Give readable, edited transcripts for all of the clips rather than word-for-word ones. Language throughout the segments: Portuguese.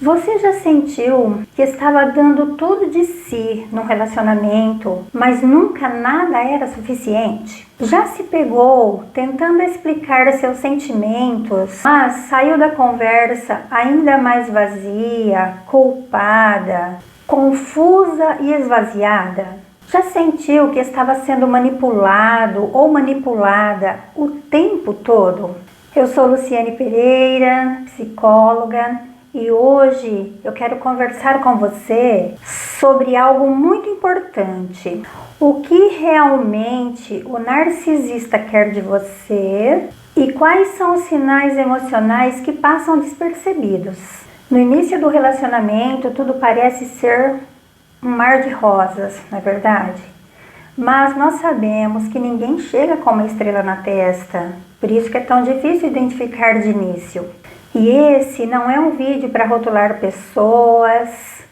Você já sentiu que estava dando tudo de si no relacionamento, mas nunca nada era suficiente? Já se pegou tentando explicar seus sentimentos, mas saiu da conversa ainda mais vazia, culpada, confusa e esvaziada? Já sentiu que estava sendo manipulado ou manipulada o tempo todo? Eu sou Luciane Pereira, psicóloga, e hoje eu quero conversar com você sobre algo muito importante. O que realmente o narcisista quer de você e quais são os sinais emocionais que passam despercebidos. No início do relacionamento, tudo parece ser um mar de rosas, não é verdade? Mas nós sabemos que ninguém chega com uma estrela na testa, por isso que é tão difícil identificar de início. E esse não é um vídeo para rotular pessoas,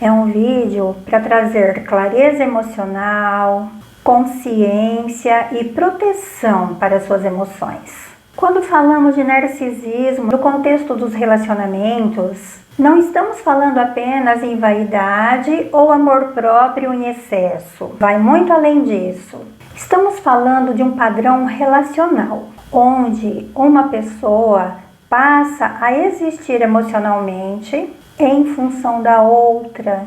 é um vídeo para trazer clareza emocional, consciência e proteção para suas emoções. Quando falamos de narcisismo no contexto dos relacionamentos, não estamos falando apenas em vaidade ou amor próprio em excesso. Vai muito além disso. Estamos falando de um padrão relacional, onde uma pessoa passa a existir emocionalmente em função da outra.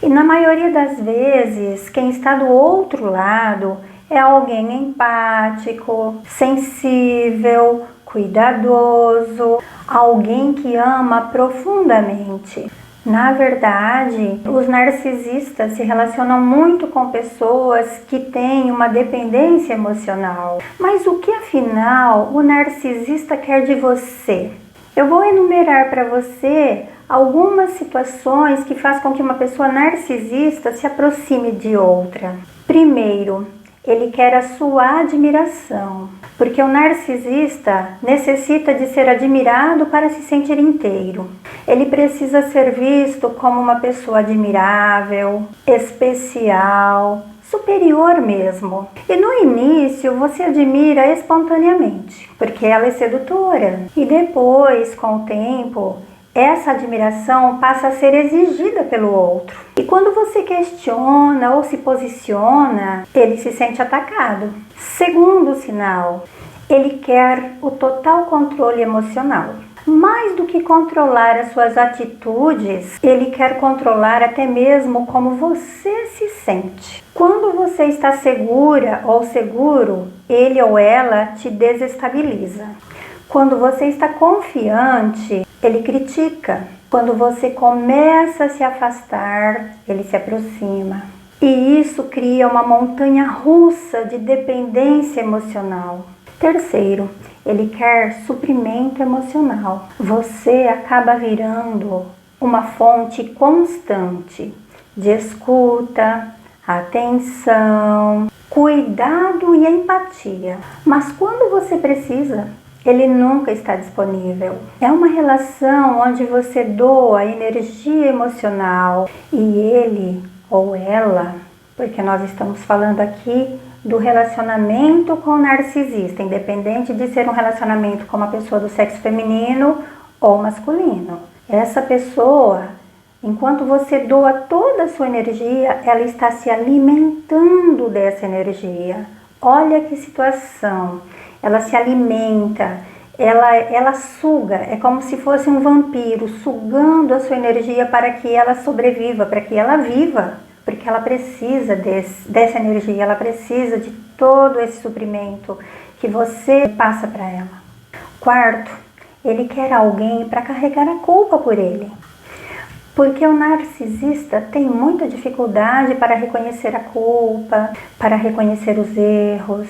E na maioria das vezes, quem está do outro lado é alguém empático, sensível, cuidadoso, alguém que ama profundamente. Na verdade, os narcisistas se relacionam muito com pessoas que têm uma dependência emocional. Mas o que afinal o narcisista quer de você? Eu vou enumerar para você algumas situações que fazem com que uma pessoa narcisista se aproxime de outra. Primeiro, ele quer a sua admiração, porque o narcisista necessita de ser admirado para se sentir inteiro. Ele precisa ser visto como uma pessoa admirável, especial, superior mesmo. E no início você admira espontaneamente, porque ela é sedutora. E depois, com o tempo, essa admiração passa a ser exigida pelo outro. E quando você questiona ou se posiciona, ele se sente atacado. Segundo sinal, ele quer o total controle emocional. Mais do que controlar as suas atitudes, ele quer controlar até mesmo como você se sente. Quando você está segura ou seguro, ele ou ela te desestabiliza. Quando você está confiante, ele critica. Quando você começa a se afastar, ele se aproxima. E isso cria uma montanha russa de dependência emocional. Terceiro, ele quer suprimento emocional. Você acaba virando uma fonte constante de escuta, atenção, cuidado e empatia. Mas quando você precisa, ele nunca está disponível. É uma relação onde você doa energia emocional e ele ou ela, porque nós estamos falando aqui do relacionamento com o narcisista, independente de ser um relacionamento com uma pessoa do sexo feminino ou masculino. Essa pessoa, enquanto você doa toda a sua energia, ela está se alimentando dessa energia. Olha que situação! Ela se alimenta, ela suga, é como se fosse um vampiro sugando a sua energia para que ela sobreviva, para que ela viva. Porque ela precisa dessa energia, ela precisa de todo esse suprimento que você passa para ela. Quarto, ele quer alguém para carregar a culpa por ele. Porque o narcisista tem muita dificuldade para reconhecer a culpa, para reconhecer os erros.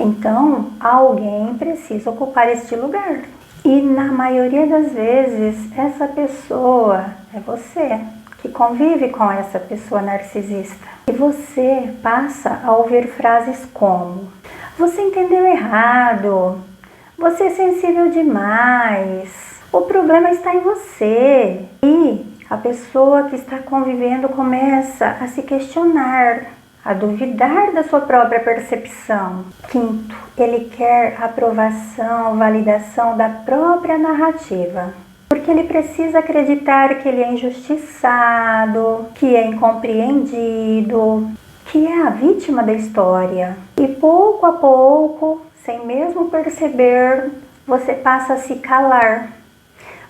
Então, alguém precisa ocupar este lugar. E na maioria das vezes, essa pessoa é você, que convive com essa pessoa narcisista. E você passa a ouvir frases como: você entendeu errado, você é sensível demais, o problema está em você. E a pessoa que está convivendo começa a se questionar, a duvidar da sua própria percepção. Quinto, ele quer aprovação, validação da própria narrativa. Porque ele precisa acreditar que ele é injustiçado, que é incompreendido, que é a vítima da história. E pouco a pouco, sem mesmo perceber, você passa a se calar.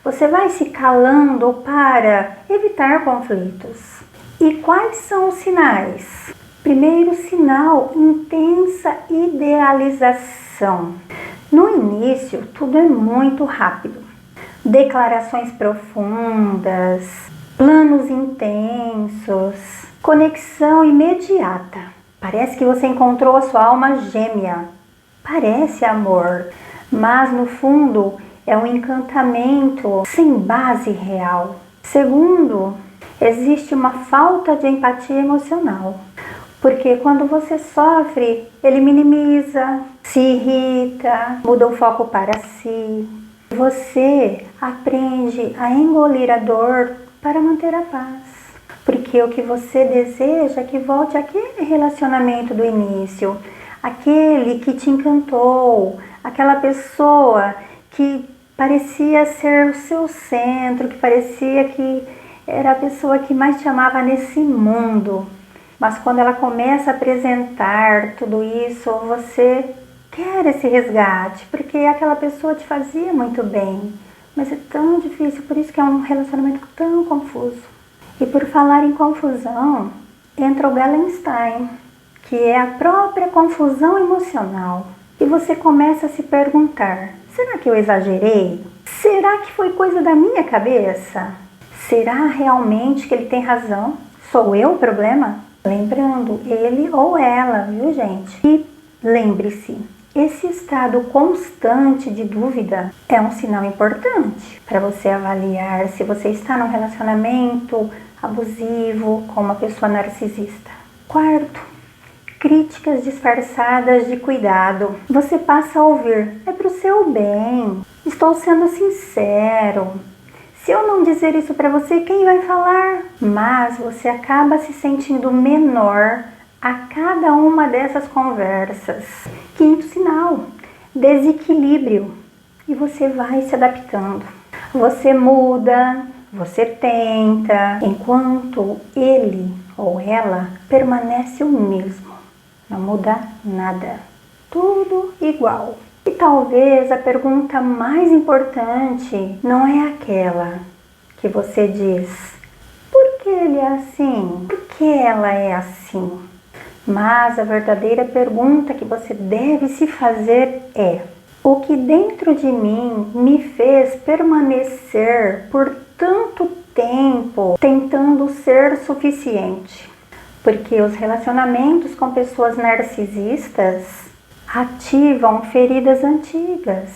Você vai se calando para evitar conflitos. E quais são os sinais? Primeiro sinal, intensa idealização. No início, tudo é muito rápido. Declarações profundas, planos intensos, conexão imediata. Parece que você encontrou a sua alma gêmea. Parece amor, mas no fundo é um encantamento sem base real. Segundo, existe uma falta de empatia emocional. Porque quando você sofre, ele minimiza, se irrita, muda o foco para si. Você aprende a engolir a dor para manter a paz. Porque o que você deseja é que volte aquele relacionamento do início, aquele que te encantou, aquela pessoa que parecia ser o seu centro, que parecia que era a pessoa que mais te amava nesse mundo. Mas quando ela começa a apresentar tudo isso, você quer esse resgate, porque aquela pessoa te fazia muito bem. Mas é tão difícil, por isso que é um relacionamento tão confuso. E por falar em confusão, entra o Gallenstein, que é a própria confusão emocional. E você começa a se perguntar, será que eu exagerei? Será que foi coisa da minha cabeça? Será realmente que ele tem razão? Sou eu o problema? Lembrando, ele ou ela, viu gente? E lembre-se, esse estado constante de dúvida é um sinal importante para você avaliar se você está num relacionamento abusivo com uma pessoa narcisista. Quarto, críticas disfarçadas de cuidado. Você passa a ouvir, é para o seu bem, estou sendo sincero. Se eu não dizer isso para você, quem vai falar? Mas você acaba se sentindo menor a cada uma dessas conversas. Quinto sinal, desequilíbrio. E você vai se adaptando. Você muda, você tenta, enquanto ele ou ela permanece o mesmo. Não muda nada. Tudo igual. E talvez a pergunta mais importante não é aquela que você diz, por que ele é assim? Por que ela é assim? Mas a verdadeira pergunta que você deve se fazer é, o que dentro de mim me fez permanecer por tanto tempo tentando ser suficiente? Porque os relacionamentos com pessoas narcisistas ativam feridas antigas,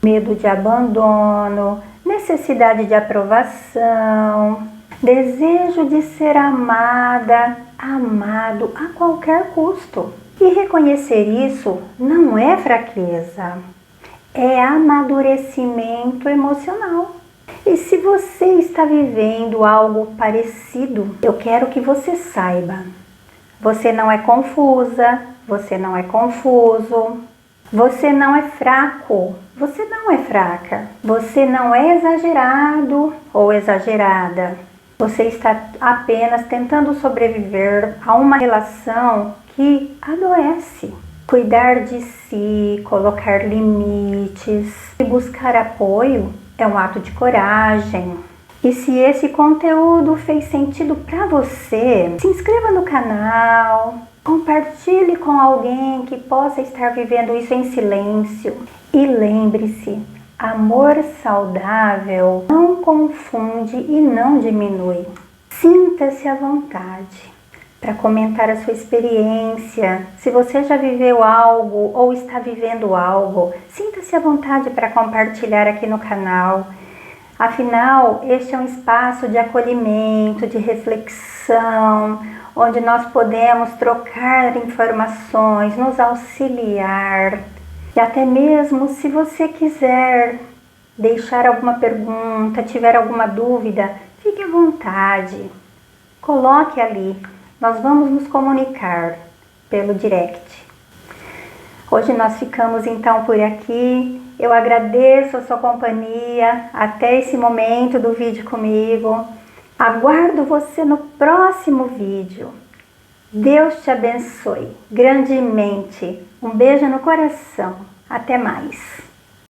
medo de abandono, necessidade de aprovação, desejo de ser amada, amado a qualquer custo. E reconhecer isso não é fraqueza, é amadurecimento emocional. E se você está vivendo algo parecido, eu quero que você saiba, você não é confusa, você não é confuso, você não é fraco, você não é fraca, você não é exagerado ou exagerada. Você está apenas tentando sobreviver a uma relação que adoece. Cuidar de si, colocar limites e buscar apoio é um ato de coragem. E se esse conteúdo fez sentido para você, se inscreva no canal, compartilhe com alguém que possa estar vivendo isso em silêncio. E lembre-se, amor saudável não confunde e não diminui. Sinta-se à vontade para comentar a sua experiência. Se você já viveu algo ou está vivendo algo, sinta-se à vontade para compartilhar aqui no canal. Afinal, este é um espaço de acolhimento, de reflexão, onde nós podemos trocar informações, nos auxiliar. E até mesmo se você quiser deixar alguma pergunta, tiver alguma dúvida, fique à vontade. Coloque ali, nós vamos nos comunicar pelo direct. Hoje nós ficamos então por aqui. Eu agradeço a sua companhia até esse momento do vídeo comigo. Aguardo você no próximo vídeo. Deus te abençoe grandemente. Um beijo no coração. Até mais.